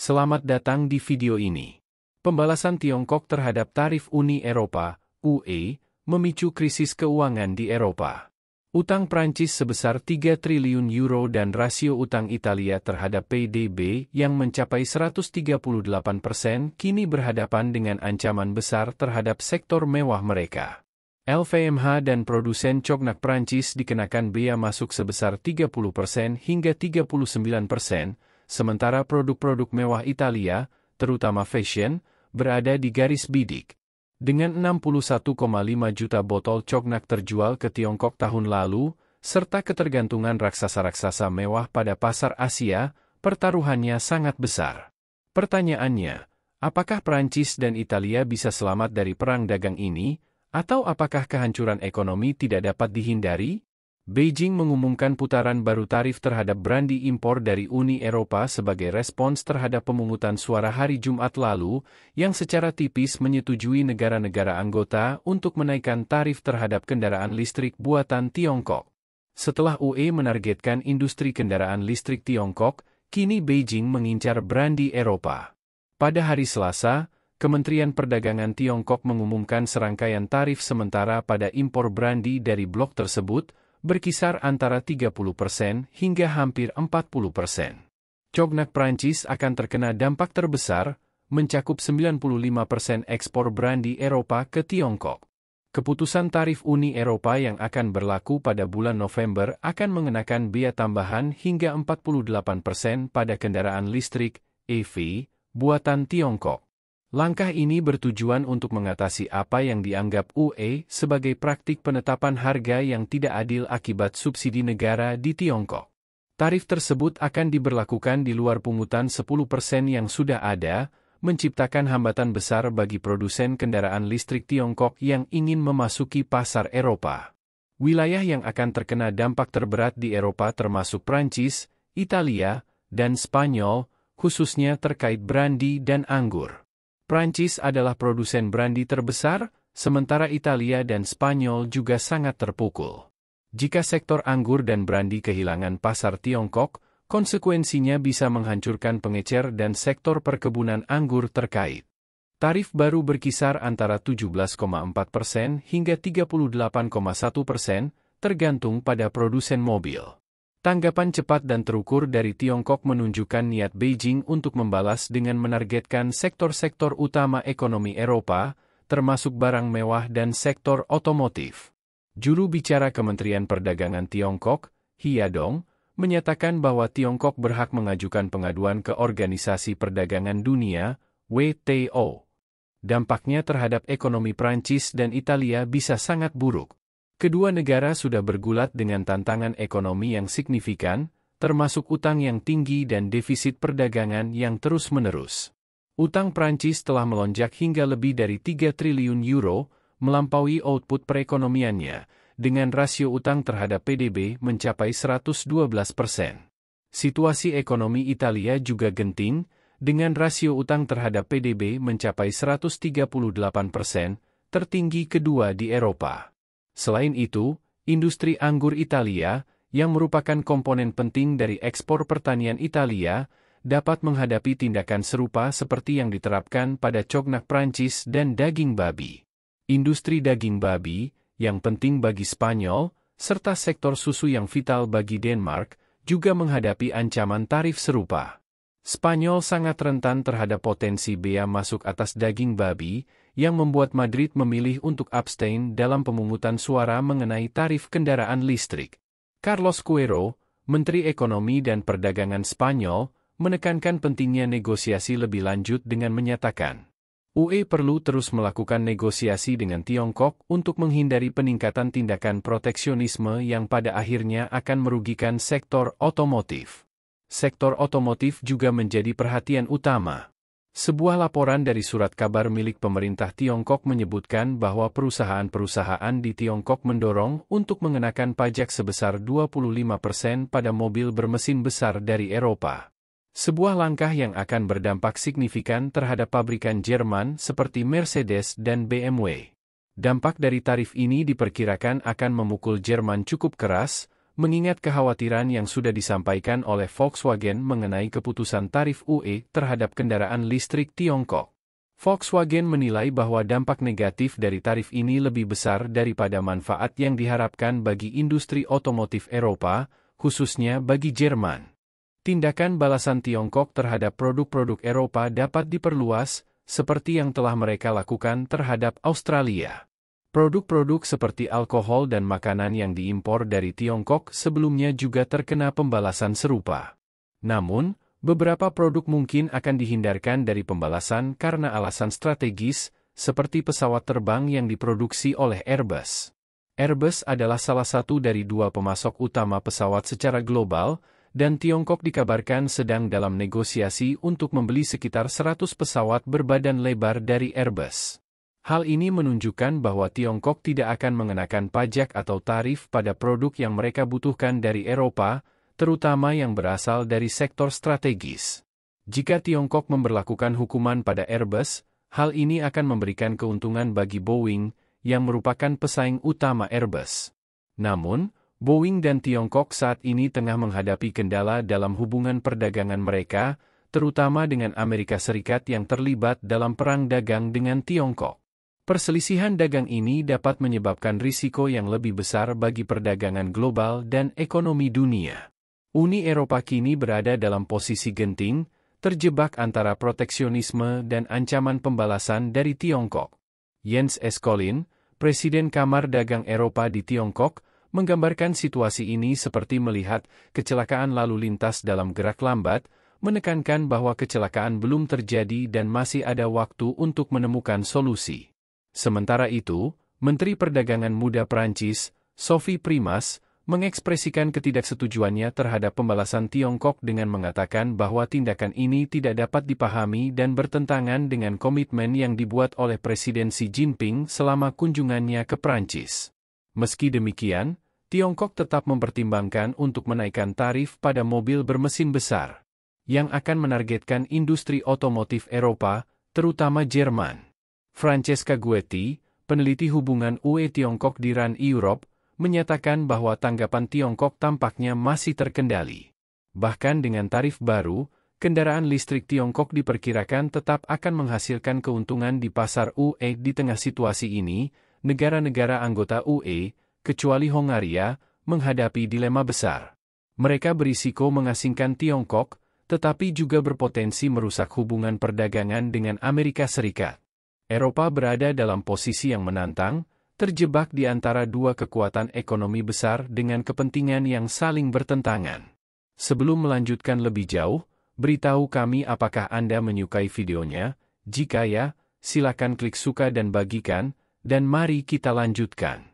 Selamat datang di video ini. Pembalasan Tiongkok terhadap tarif Uni Eropa, UE, memicu krisis keuangan di Eropa. Utang Prancis sebesar 3 triliun euro dan rasio utang Italia terhadap PDB yang mencapai 138% kini berhadapan dengan ancaman besar terhadap sektor mewah mereka. LVMH dan produsen cognak Prancis dikenakan bea masuk sebesar 30% hingga 39%, sementara produk-produk mewah Italia, terutama fashion, berada di garis bidik. Dengan 61,5 juta botol cognak terjual ke Tiongkok tahun lalu, serta ketergantungan raksasa-raksasa mewah pada pasar Asia, pertaruhannya sangat besar. Pertanyaannya, apakah Prancis dan Italia bisa selamat dari perang dagang ini, atau apakah kehancuran ekonomi tidak dapat dihindari? Beijing mengumumkan putaran baru tarif terhadap brandi impor dari Uni Eropa sebagai respons terhadap pemungutan suara hari Jumat lalu, yang secara tipis menyetujui negara-negara anggota untuk menaikkan tarif terhadap kendaraan listrik buatan Tiongkok. Setelah UE menargetkan industri kendaraan listrik Tiongkok, kini Beijing mengincar brandi Eropa. Pada hari Selasa, Kementerian Perdagangan Tiongkok mengumumkan serangkaian tarif sementara pada impor brandi dari blok tersebut, berkisar antara 30% hingga hampir 40%. Cognak Prancis akan terkena dampak terbesar, mencakup 95% ekspor brandi Eropa ke Tiongkok. Keputusan tarif Uni Eropa yang akan berlaku pada bulan November akan mengenakan bea tambahan hingga 48% pada kendaraan listrik, EV, buatan Tiongkok. Langkah ini bertujuan untuk mengatasi apa yang dianggap UE sebagai praktik penetapan harga yang tidak adil akibat subsidi negara di Tiongkok. Tarif tersebut akan diberlakukan di luar pungutan 10% yang sudah ada, menciptakan hambatan besar bagi produsen kendaraan listrik Tiongkok yang ingin memasuki pasar Eropa. Wilayah yang akan terkena dampak terberat di Eropa termasuk Prancis, Italia, dan Spanyol, khususnya terkait brandi dan anggur. Prancis adalah produsen brandi terbesar, sementara Italia dan Spanyol juga sangat terpukul. Jika sektor anggur dan brandi kehilangan pasar Tiongkok, konsekuensinya bisa menghancurkan pengecer dan sektor perkebunan anggur terkait. Tarif baru berkisar antara 17,4% hingga 38,1%, tergantung pada produsen mobil. Tanggapan cepat dan terukur dari Tiongkok menunjukkan niat Beijing untuk membalas dengan menargetkan sektor-sektor utama ekonomi Eropa, termasuk barang mewah dan sektor otomotif. Juru bicara Kementerian Perdagangan Tiongkok, Hiadong, menyatakan bahwa Tiongkok berhak mengajukan pengaduan ke Organisasi Perdagangan Dunia, WTO. Dampaknya terhadap ekonomi Prancis dan Italia bisa sangat buruk. Kedua negara sudah bergulat dengan tantangan ekonomi yang signifikan, termasuk utang yang tinggi dan defisit perdagangan yang terus-menerus. Utang Prancis telah melonjak hingga lebih dari 3 triliun euro, melampaui output perekonomiannya, dengan rasio utang terhadap PDB mencapai 112%. Situasi ekonomi Italia juga genting, dengan rasio utang terhadap PDB mencapai 138%, tertinggi kedua di Eropa. Selain itu, industri anggur Italia, yang merupakan komponen penting dari ekspor pertanian Italia, dapat menghadapi tindakan serupa seperti yang diterapkan pada cognak Prancis dan daging babi. Industri daging babi, yang penting bagi Spanyol, serta sektor susu yang vital bagi Denmark, juga menghadapi ancaman tarif serupa. Spanyol sangat rentan terhadap potensi bea masuk atas daging babi, yang membuat Madrid memilih untuk abstain dalam pemungutan suara mengenai tarif kendaraan listrik. Carlos Queiroz, Menteri Ekonomi dan Perdagangan Spanyol, menekankan pentingnya negosiasi lebih lanjut dengan menyatakan, UE perlu terus melakukan negosiasi dengan Tiongkok untuk menghindari peningkatan tindakan proteksionisme yang pada akhirnya akan merugikan sektor otomotif. Sektor otomotif juga menjadi perhatian utama. Sebuah laporan dari surat kabar milik pemerintah Tiongkok menyebutkan bahwa perusahaan-perusahaan di Tiongkok mendorong untuk mengenakan pajak sebesar 25% pada mobil bermesin besar dari Eropa. Sebuah langkah yang akan berdampak signifikan terhadap pabrikan Jerman seperti Mercedes dan BMW. Dampak dari tarif ini diperkirakan akan memukul Jerman cukup keras, mengingat kekhawatiran yang sudah disampaikan oleh Volkswagen mengenai keputusan tarif UE terhadap kendaraan listrik Tiongkok. Volkswagen menilai bahwa dampak negatif dari tarif ini lebih besar daripada manfaat yang diharapkan bagi industri otomotif Eropa, khususnya bagi Jerman. Tindakan balasan Tiongkok terhadap produk-produk Eropa dapat diperluas, seperti yang telah mereka lakukan terhadap Australia. Produk-produk seperti alkohol dan makanan yang diimpor dari Tiongkok sebelumnya juga terkena pembalasan serupa. Namun, beberapa produk mungkin akan dihindarkan dari pembalasan karena alasan strategis, seperti pesawat terbang yang diproduksi oleh Airbus. Airbus adalah salah satu dari dua pemasok utama pesawat secara global, dan Tiongkok dikabarkan sedang dalam negosiasi untuk membeli sekitar 100 pesawat berbadan lebar dari Airbus. Hal ini menunjukkan bahwa Tiongkok tidak akan mengenakan pajak atau tarif pada produk yang mereka butuhkan dari Eropa, terutama yang berasal dari sektor strategis. Jika Tiongkok memberlakukan hukuman pada Airbus, hal ini akan memberikan keuntungan bagi Boeing, yang merupakan pesaing utama Airbus. Namun, Boeing dan Tiongkok saat ini tengah menghadapi kendala dalam hubungan perdagangan mereka, terutama dengan Amerika Serikat yang terlibat dalam perang dagang dengan Tiongkok. Perselisihan dagang ini dapat menyebabkan risiko yang lebih besar bagi perdagangan global dan ekonomi dunia. Uni Eropa kini berada dalam posisi genting, terjebak antara proteksionisme dan ancaman pembalasan dari Tiongkok. Jens Eskolin, Presiden Kamar Dagang Eropa di Tiongkok, menggambarkan situasi ini seperti melihat kecelakaan lalu lintas dalam gerak lambat, menekankan bahwa kecelakaan belum terjadi dan masih ada waktu untuk menemukan solusi. Sementara itu, Menteri Perdagangan Muda Prancis, Sophie Primas, mengekspresikan ketidaksetujuannya terhadap pembalasan Tiongkok dengan mengatakan bahwa tindakan ini tidak dapat dipahami dan bertentangan dengan komitmen yang dibuat oleh Presiden Xi Jinping selama kunjungannya ke Prancis. Meski demikian, Tiongkok tetap mempertimbangkan untuk menaikkan tarif pada mobil bermesin besar, yang akan menargetkan industri otomotif Eropa, terutama Jerman. Francesca Guetti, peneliti hubungan UE-Tiongkok di RAN Europe, menyatakan bahwa tanggapan Tiongkok tampaknya masih terkendali. Bahkan dengan tarif baru, kendaraan listrik Tiongkok diperkirakan tetap akan menghasilkan keuntungan di pasar UE di tengah situasi ini. Negara-negara anggota UE, kecuali Hongaria, menghadapi dilema besar. Mereka berisiko mengasingkan Tiongkok, tetapi juga berpotensi merusak hubungan perdagangan dengan Amerika Serikat. Eropa berada dalam posisi yang menantang, terjebak di antara dua kekuatan ekonomi besar dengan kepentingan yang saling bertentangan. Sebelum melanjutkan lebih jauh, beritahu kami apakah Anda menyukai videonya. Jika ya, silakan klik suka dan bagikan, dan mari kita lanjutkan.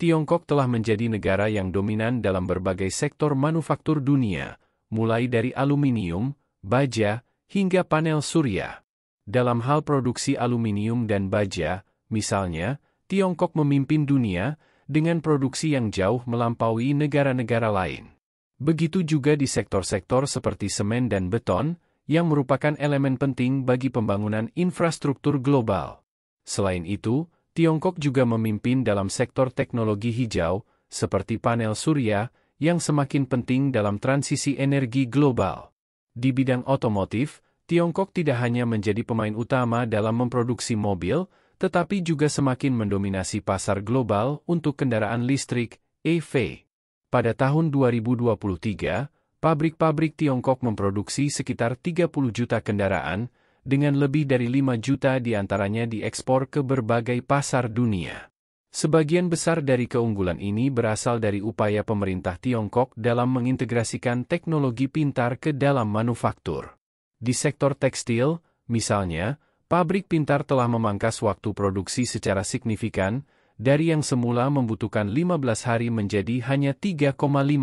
Tiongkok telah menjadi negara yang dominan dalam berbagai sektor manufaktur dunia, mulai dari aluminium, baja, hingga panel surya. Dalam hal produksi aluminium dan baja, misalnya, Tiongkok memimpin dunia dengan produksi yang jauh melampaui negara-negara lain. Begitu juga di sektor-sektor seperti semen dan beton, yang merupakan elemen penting bagi pembangunan infrastruktur global. Selain itu, Tiongkok juga memimpin dalam sektor teknologi hijau, seperti panel surya, yang semakin penting dalam transisi energi global. Di bidang otomotif, Tiongkok tidak hanya menjadi pemain utama dalam memproduksi mobil, tetapi juga semakin mendominasi pasar global untuk kendaraan listrik, EV. Pada tahun 2023, pabrik-pabrik Tiongkok memproduksi sekitar 30 juta kendaraan, dengan lebih dari 5 juta diantaranya diekspor ke berbagai pasar dunia. Sebagian besar dari keunggulan ini berasal dari upaya pemerintah Tiongkok dalam mengintegrasikan teknologi pintar ke dalam manufaktur. Di sektor tekstil, misalnya, pabrik pintar telah memangkas waktu produksi secara signifikan, dari yang semula membutuhkan 15 hari menjadi hanya 3,5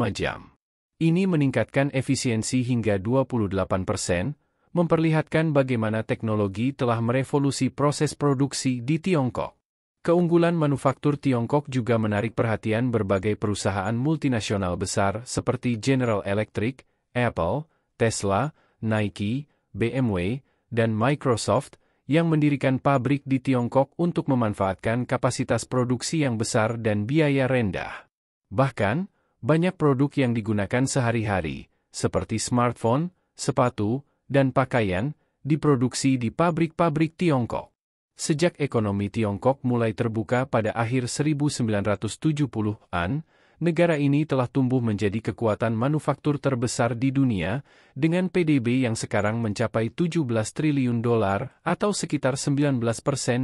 jam. Ini meningkatkan efisiensi hingga 28%, memperlihatkan bagaimana teknologi telah merevolusi proses produksi di Tiongkok. Keunggulan manufaktur Tiongkok juga menarik perhatian berbagai perusahaan multinasional besar seperti General Electric, Apple, Tesla, Nike, BMW, dan Microsoft, yang mendirikan pabrik di Tiongkok untuk memanfaatkan kapasitas produksi yang besar dan biaya rendah. Bahkan, Banyak produk yang digunakan sehari-hari, seperti smartphone, sepatu, dan pakaian, diproduksi di pabrik-pabrik Tiongkok. Sejak ekonomi Tiongkok mulai terbuka pada akhir 1970-an, negara ini telah tumbuh menjadi kekuatan manufaktur terbesar di dunia, dengan PDB yang sekarang mencapai 17 triliun dolar atau sekitar 19%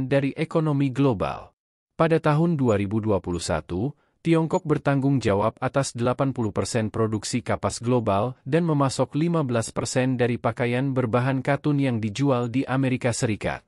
dari ekonomi global. Pada tahun 2021, Tiongkok bertanggung jawab atas 80% produksi kapas global dan memasok 15% dari pakaian berbahan katun yang dijual di Amerika Serikat.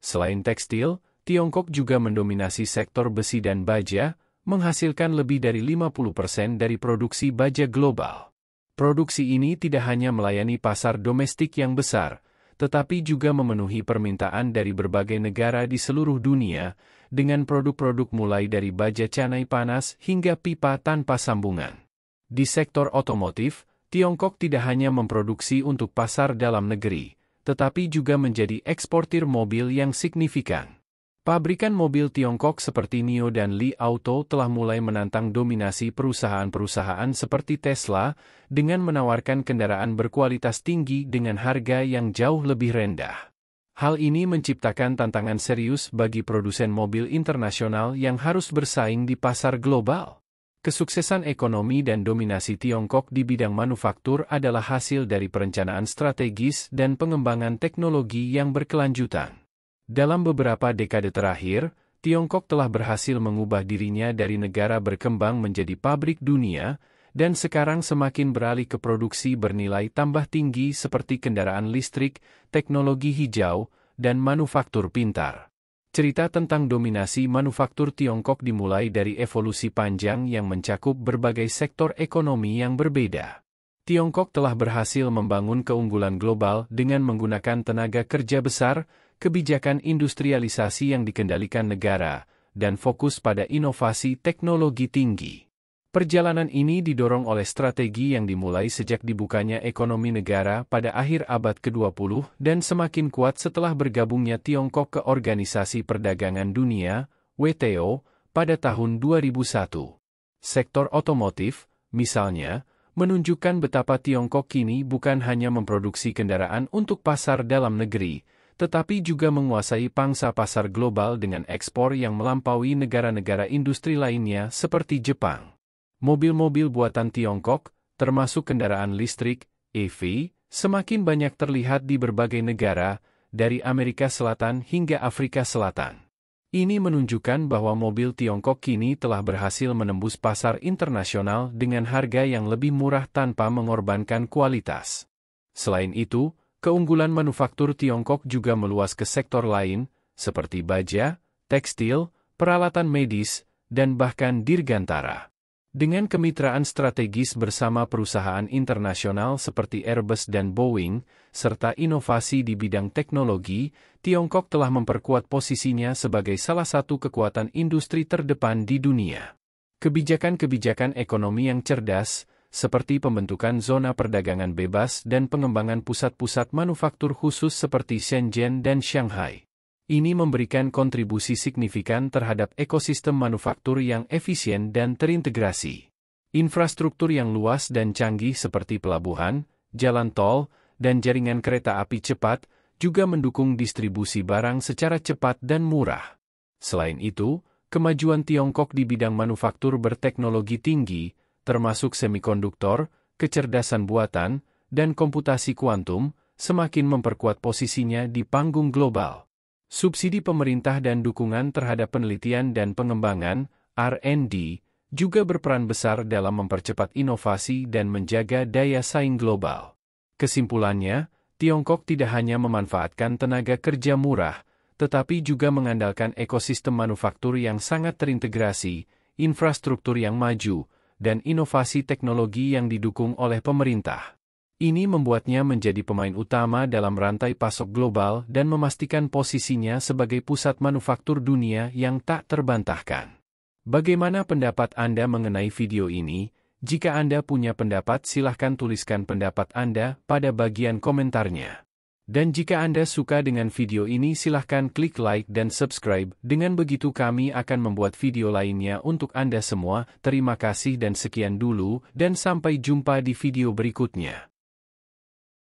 Selain tekstil, Tiongkok juga mendominasi sektor besi dan baja, menghasilkan lebih dari 50% dari produksi baja global. Produksi ini tidak hanya melayani pasar domestik yang besar, tetapi juga memenuhi permintaan dari berbagai negara di seluruh dunia, dengan produk-produk mulai dari baja canai panas hingga pipa tanpa sambungan. Di sektor otomotif, Tiongkok tidak hanya memproduksi untuk pasar dalam negeri, tetapi juga menjadi eksportir mobil yang signifikan. Pabrikan mobil Tiongkok seperti NIO dan Li Auto telah mulai menantang dominasi perusahaan-perusahaan seperti Tesla dengan menawarkan kendaraan berkualitas tinggi dengan harga yang jauh lebih rendah. Hal ini menciptakan tantangan serius bagi produsen mobil internasional yang harus bersaing di pasar global. Kesuksesan ekonomi dan dominasi Tiongkok di bidang manufaktur adalah hasil dari perencanaan strategis dan pengembangan teknologi yang berkelanjutan. Dalam beberapa dekade terakhir, Tiongkok telah berhasil mengubah dirinya dari negara berkembang menjadi pabrik dunia, dan sekarang semakin beralih ke produksi bernilai tambah tinggi seperti kendaraan listrik, teknologi hijau, dan manufaktur pintar. Cerita tentang dominasi manufaktur Tiongkok dimulai dari evolusi panjang yang mencakup berbagai sektor ekonomi yang berbeda. Tiongkok telah berhasil membangun keunggulan global dengan menggunakan tenaga kerja besar, kebijakan industrialisasi yang dikendalikan negara, dan fokus pada inovasi teknologi tinggi. Perjalanan ini didorong oleh strategi yang dimulai sejak dibukanya ekonomi negara pada akhir abad ke-20 dan semakin kuat setelah bergabungnya Tiongkok ke Organisasi Perdagangan Dunia, WTO, pada tahun 2001. Sektor otomotif, misalnya, menunjukkan betapa Tiongkok kini bukan hanya memproduksi kendaraan untuk pasar dalam negeri, tetapi juga menguasai pangsa pasar global dengan ekspor yang melampaui negara-negara industri lainnya seperti Jepang. Mobil-mobil buatan Tiongkok, termasuk kendaraan listrik, EV, semakin banyak terlihat di berbagai negara, dari Amerika Selatan hingga Afrika Selatan. Ini menunjukkan bahwa mobil Tiongkok kini telah berhasil menembus pasar internasional dengan harga yang lebih murah tanpa mengorbankan kualitas. Selain itu, keunggulan manufaktur Tiongkok juga meluas ke sektor lain, seperti baja, tekstil, peralatan medis, dan bahkan dirgantara. Dengan kemitraan strategis bersama perusahaan internasional seperti Airbus dan Boeing, serta inovasi di bidang teknologi, Tiongkok telah memperkuat posisinya sebagai salah satu kekuatan industri terdepan di dunia. Kebijakan-kebijakan ekonomi yang cerdas, seperti pembentukan zona perdagangan bebas dan pengembangan pusat-pusat manufaktur khusus seperti Shenzhen dan Shanghai. Ini memberikan kontribusi signifikan terhadap ekosistem manufaktur yang efisien dan terintegrasi. Infrastruktur yang luas dan canggih seperti pelabuhan, jalan tol, dan jaringan kereta api cepat juga mendukung distribusi barang secara cepat dan murah. Selain itu, kemajuan Tiongkok di bidang manufaktur berteknologi tinggi, termasuk semikonduktor, kecerdasan buatan, dan komputasi kuantum, semakin memperkuat posisinya di panggung global. Subsidi pemerintah dan dukungan terhadap penelitian dan pengembangan, R&D, juga berperan besar dalam mempercepat inovasi dan menjaga daya saing global. Kesimpulannya, Tiongkok tidak hanya memanfaatkan tenaga kerja murah, tetapi juga mengandalkan ekosistem manufaktur yang sangat terintegrasi, infrastruktur yang maju, dan inovasi teknologi yang didukung oleh pemerintah. Ini membuatnya menjadi pemain utama dalam rantai pasok global dan memastikan posisinya sebagai pusat manufaktur dunia yang tak terbantahkan. Bagaimana pendapat Anda mengenai video ini? Jika Anda punya pendapat, silahkan tuliskan pendapat Anda pada bagian komentarnya. Dan jika Anda suka dengan video ini silahkan klik like dan subscribe, dengan begitu kami akan membuat video lainnya untuk Anda semua. Terima kasih dan sekian dulu, dan sampai jumpa di video berikutnya.